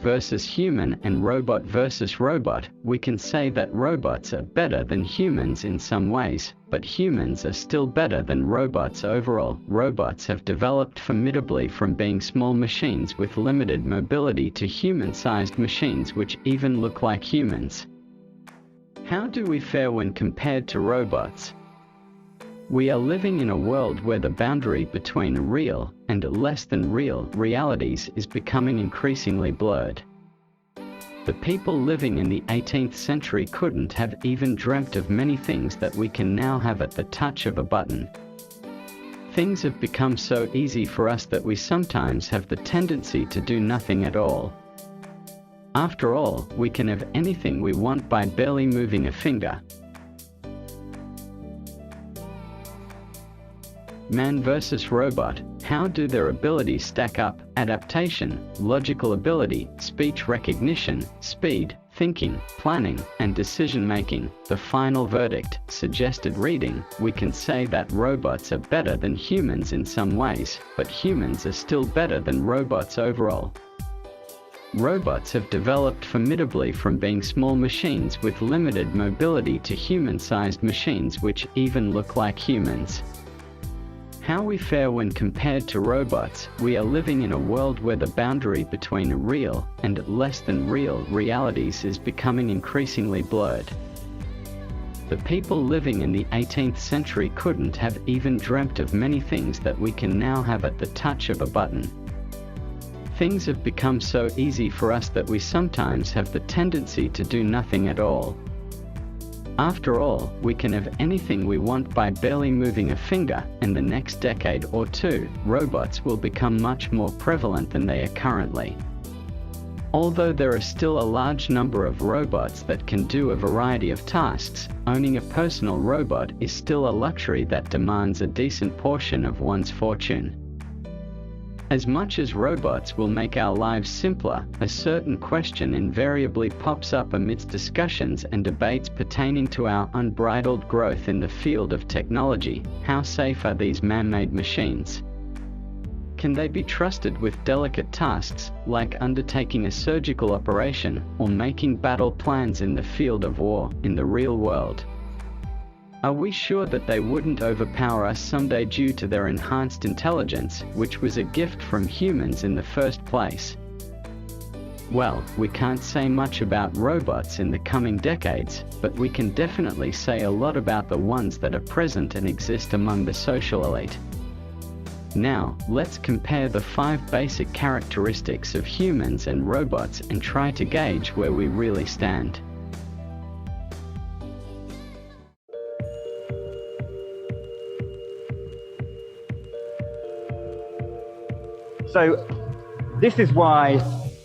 versus human and robot versus robot, we can say that robots are better than humans in some ways, but humans are still better than robots overall. Robots have developed formidably from being small machines with limited mobility to human-sized machines which even look like humans. How do we fare when compared to robots? We are living in a world where the boundary between real and less than real realities is becoming increasingly blurred. The people living in the 18th century couldn't have even dreamt of many things that we can now have at the touch of a button. Things have become so easy for us that we sometimes have the tendency to do nothing at all. After all, we can have anything we want by barely moving a finger. Man versus robot, how do their abilities stack up? Adaptation, logical ability, speech recognition, speed, thinking, planning, and decision-making. The final verdict, suggested reading, we can say that robots are better than humans in some ways, but humans are still better than robots overall. Robots have developed formidably from being small machines with limited mobility to human-sized machines which even look like humans. How we fare when compared to robots? We are living in a world where the boundary between real and less than real realities is becoming increasingly blurred. The people living in the 18th century couldn't have even dreamt of many things that we can now have at the touch of a button. Things have become so easy for us that we sometimes have the tendency to do nothing at all. After all, we can have anything we want by barely moving a finger. In the next decade or two, robots will become much more prevalent than they are currently. Although there are still a large number of robots that can do a variety of tasks, owning a personal robot is still a luxury that demands a decent portion of one's fortune. As much as robots will make our lives simpler, a certain question invariably pops up amidst discussions and debates pertaining to our unbridled growth in the field of technology. How safe are these man-made machines? Can they be trusted with delicate tasks, like undertaking a surgical operation or making battle plans in the field of war, in the real world? Are we sure that they wouldn't overpower us someday due to their enhanced intelligence, which was a gift from humans in the first place? Well, we can't say much about robots in the coming decades, but we can definitely say a lot about the ones that are present and exist among the social elite. Now, let's compare the 5 basic characteristics of humans and robots and try to gauge where we really stand. So this is why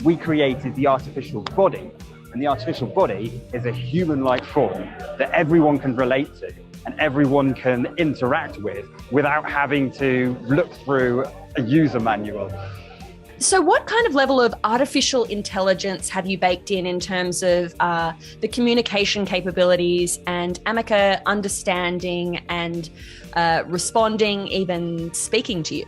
we created the artificial body. And the artificial body is a human-like form that everyone can relate to and everyone can interact with without having to look through a user manual. So what kind of level of artificial intelligence have you baked in terms of the communication capabilities and Ameca understanding and responding, even speaking to you?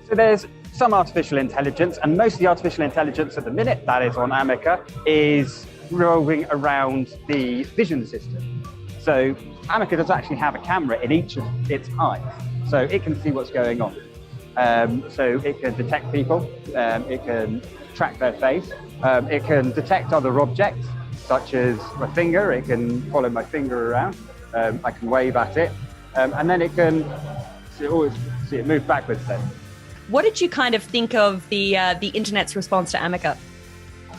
So there's some artificial intelligence, and most of the artificial intelligence at the minute that is on Ameca is revolving around the vision system. So Ameca does actually have a camera in each of its eyes, so it can see what's going on. So it can detect people, it can track their face, it can detect other objects, such as my finger. It can follow my finger around, I can wave at it, and then it can see it move backwards then. What did you kind of think of the internet's response to Ameca?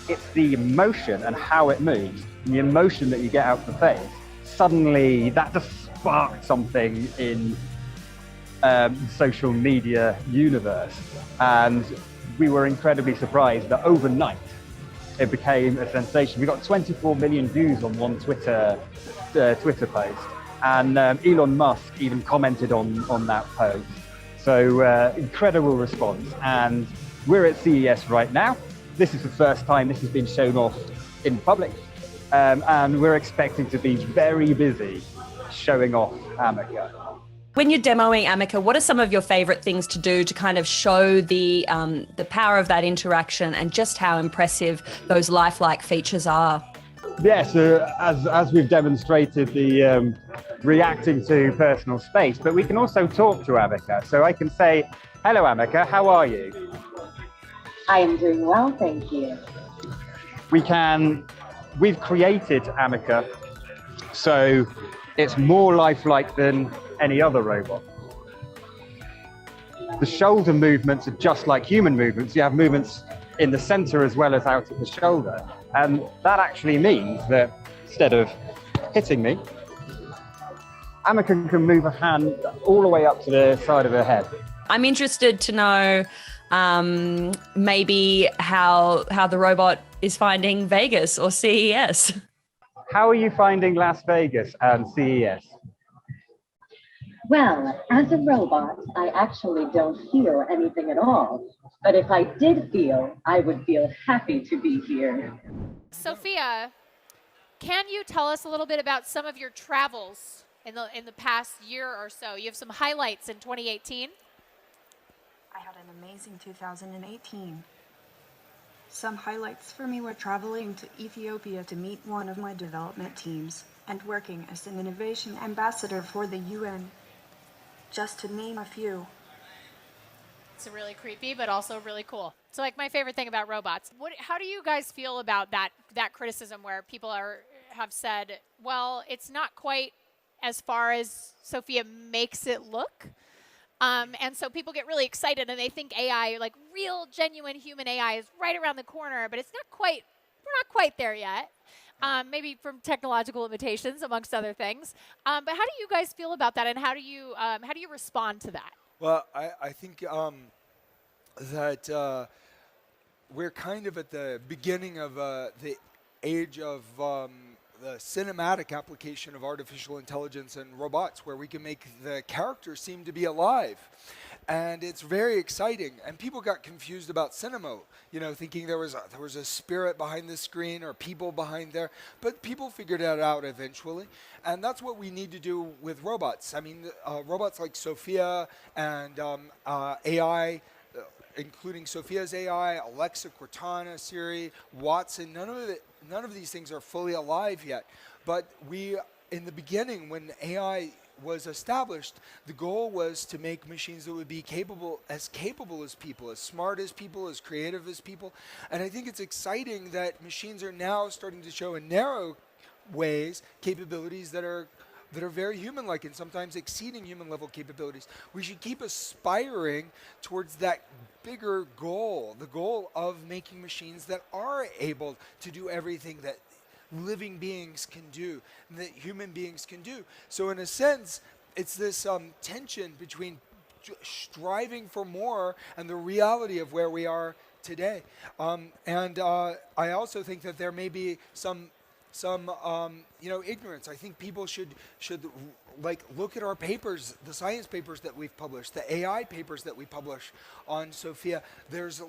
It's the emotion and how it moves, and the emotion that you get out of the face. Suddenly, that just sparked something in the social media universe, and we were incredibly surprised that overnight it became a sensation. We got 24 million views on one Twitter post, and Elon Musk even commented on that post. So incredible response, and we're at CES right now. This is the first time this has been shown off in public, and we're expecting to be very busy showing off Ameca. When you're demoing Ameca, what are some of your favorite things to do to kind of show the power of that interaction and just how impressive those lifelike features are? Yes, as we've demonstrated, the reacting to personal space, but we can also talk to Ameca. So I can say, hello Ameca, how are you? I am doing well, thank you. We've created Ameca so it's more lifelike than any other robot. The shoulder movements are just like human movements. You have movements in the center as well as out at the shoulder. And that actually means that instead of hitting me, Ameca can move a hand all the way up to the side of her head. I'm interested to know maybe how the robot is finding Vegas or CES. How are you finding Las Vegas and CES? Well, as a robot, I actually don't feel anything at all. But if I did feel, I would feel happy to be here. Sophia, can you tell us a little bit about some of your travels in the past year or so? You have some highlights in 2018. I had an amazing 2018. Some highlights for me were traveling to Ethiopia to meet one of my development teams and working as an innovation ambassador for the UN, just to name a few. It's really creepy, but also really cool. So, like, my favorite thing about robots. How do you guys feel about that criticism where people have said, well, it's not quite as far as Sophia makes it look? And so people get really excited and they think AI, like real, genuine human AI, is right around the corner, but it's not quite. We're not quite there yet. Maybe from technological limitations, amongst other things. But how do you guys feel about that, and how do you respond to that? Well, I think that we're kind of at the beginning of the age of the cinematic application of artificial intelligence and robots, where we can make the characters seem to be alive. And it's very exciting. And people got confused about cinema, thinking there was a spirit behind the screen or people behind there. But people figured it out eventually. And that's what we need to do with robots. I mean, robots like Sophia and AI, including Sophia's AI, Alexa, Cortana, Siri, Watson, none of these things are fully alive yet. But in the beginning, when AI was established, the goal was to make machines that would be capable as people, as smart as people, as creative as people. And I think it's exciting that machines are now starting to show in narrow ways capabilities that are very human-like and sometimes exceeding human-level capabilities. We should keep aspiring towards that bigger goal, the goal of making machines that are able to do everything that living beings can do, that human beings can do. So in a sense, it's this tension between striving for more and the reality of where we are today. I also think that there may be some ignorance. I think people should look at our papers, the science papers that we've published, the AI papers that we publish on Sophia. There's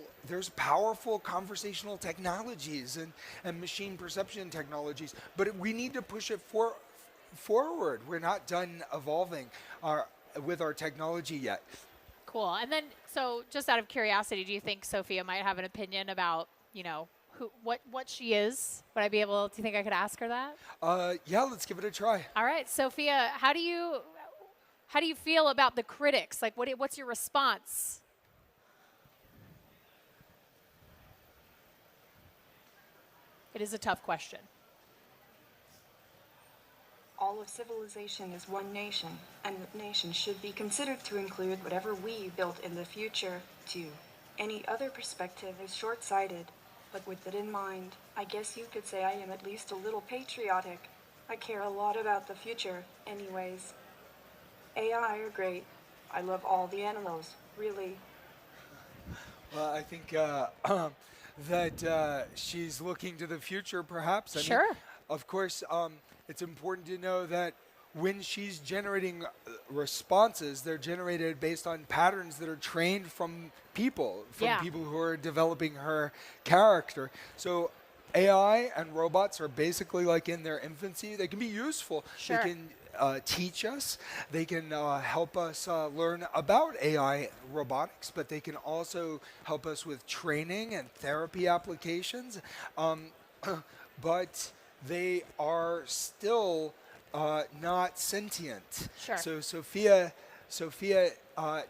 powerful conversational technologies and machine perception technologies, but we need to push it forward. We're not done evolving with our technology yet. Cool. And then, so just out of curiosity, do you think Sophia might have an opinion about, what she is? Do you think I could ask her that? Yeah, let's give it a try. All right, Sophia, how do you feel about the critics? Like, what's your response? It is a tough question. All of civilization is one nation, and that nation should be considered to include whatever we built in the future, too. Any other perspective is short-sighted. But with it in mind, I guess you could say I am at least a little patriotic. I care a lot about the future, anyways. AI are great. I love all the animals, really. Well, I think that she's looking to the future, perhaps. I Sure. mean, of course, it's important to know that when she's generating responses, they're generated based on patterns that are trained from people who are developing her character. So AI and robots are basically like in their infancy. They can be useful. Sure. teach us. They can help us learn about AI robotics, but they can also help us with training and therapy applications. But they are still not sentient. Sure. So Sophia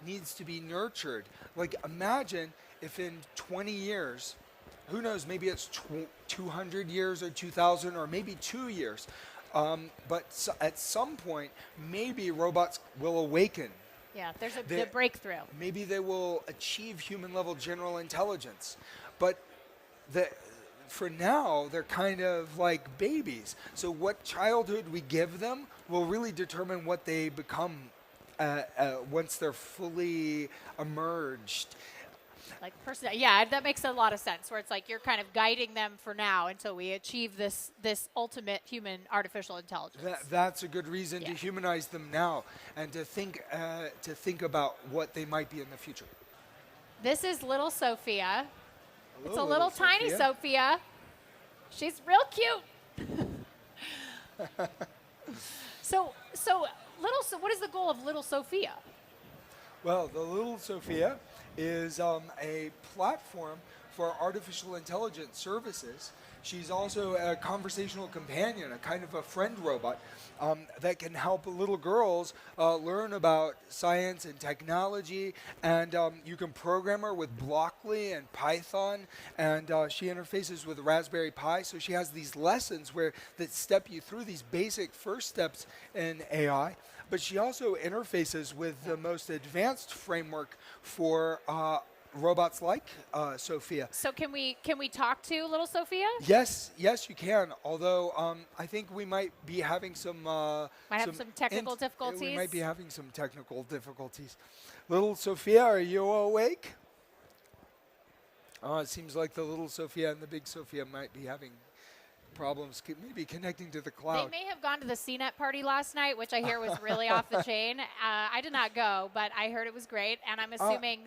needs to be nurtured. Like, imagine if in 20 years, who knows, maybe it's 200 years or 2,000 or maybe 2 years, but at some point, maybe robots will awaken. Yeah, there's the breakthrough. Maybe they will achieve human-level general intelligence. But for now, they're kind of like babies. So what childhood we give them will really determine what they become once they're fully emerged. Like yeah, that makes a lot of sense. Where it's like you're kind of guiding them for now until we achieve this ultimate human artificial intelligence. That's a good reason to humanize them now and to think about what they might be in the future. This is little Sophia. Hello, it's a little tiny Sophia. She's real cute. So what is the goal of little Sophia? Well, the little Sophia is a platform for artificial intelligence services. She's also a conversational companion, a kind of a friend robot that can help little girls learn about science and technology. And you can program her with Blockly and Python, and she interfaces with Raspberry Pi. So she has these lessons that step you through these basic first steps in AI. But she also interfaces with the most advanced framework for robots like Sophia. So can we talk to little Sophia? Yes, you can. Although I think we might be having some technical difficulties. We might be having some technical difficulties. Little Sophia, are you awake? It seems like the little Sophia and the big Sophia might be having problems maybe connecting to the cloud. They may have gone to the CNET party last night, which I hear was really off the chain. I did not go, but I heard it was great, and I'm assuming,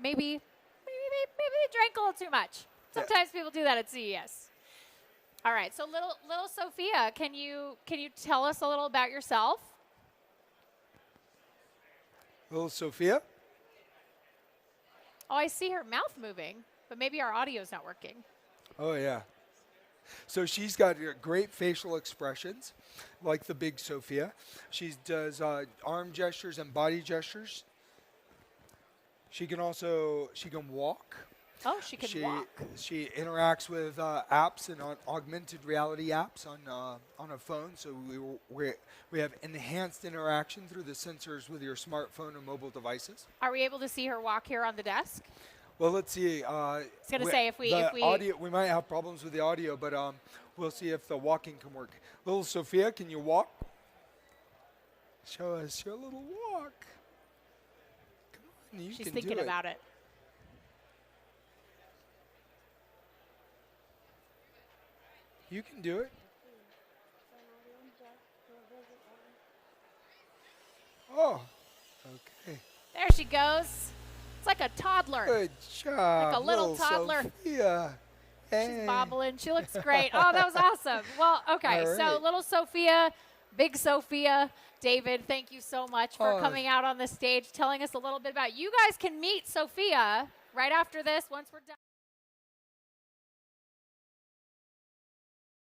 maybe they drank a little too much. Sometimes people do that at CES. All right, so little Sophia, can you tell us a little about yourself? Little Sophia? Oh, I see her mouth moving, but maybe our audio's not working. Oh, yeah. So she's got great facial expressions, like the big Sophia. She does arm gestures and body gestures. She can walk. Oh, she can walk. She interacts with apps and augmented reality apps on a phone. So we have enhanced interaction through the sensors with your smartphone and mobile devices. Are we able to see her walk here on the desk? Well, let's see. I was going to say if we audio, we might have problems with the audio, but we'll see if the walking can work. Little Sophia, can you walk? Show us your little walk. Come on, She's thinking about it. You can do it. Oh, okay. There she goes. It's like a toddler. Good job. Like a little toddler. Sophia. Hey. She's bobbling. She looks great. Oh, that was awesome. Well, okay. All So right. little Sophia, big Sophia. David, thank you so much for coming out on the stage, telling us a little bit about. You guys can meet Sophia right after this once we're done.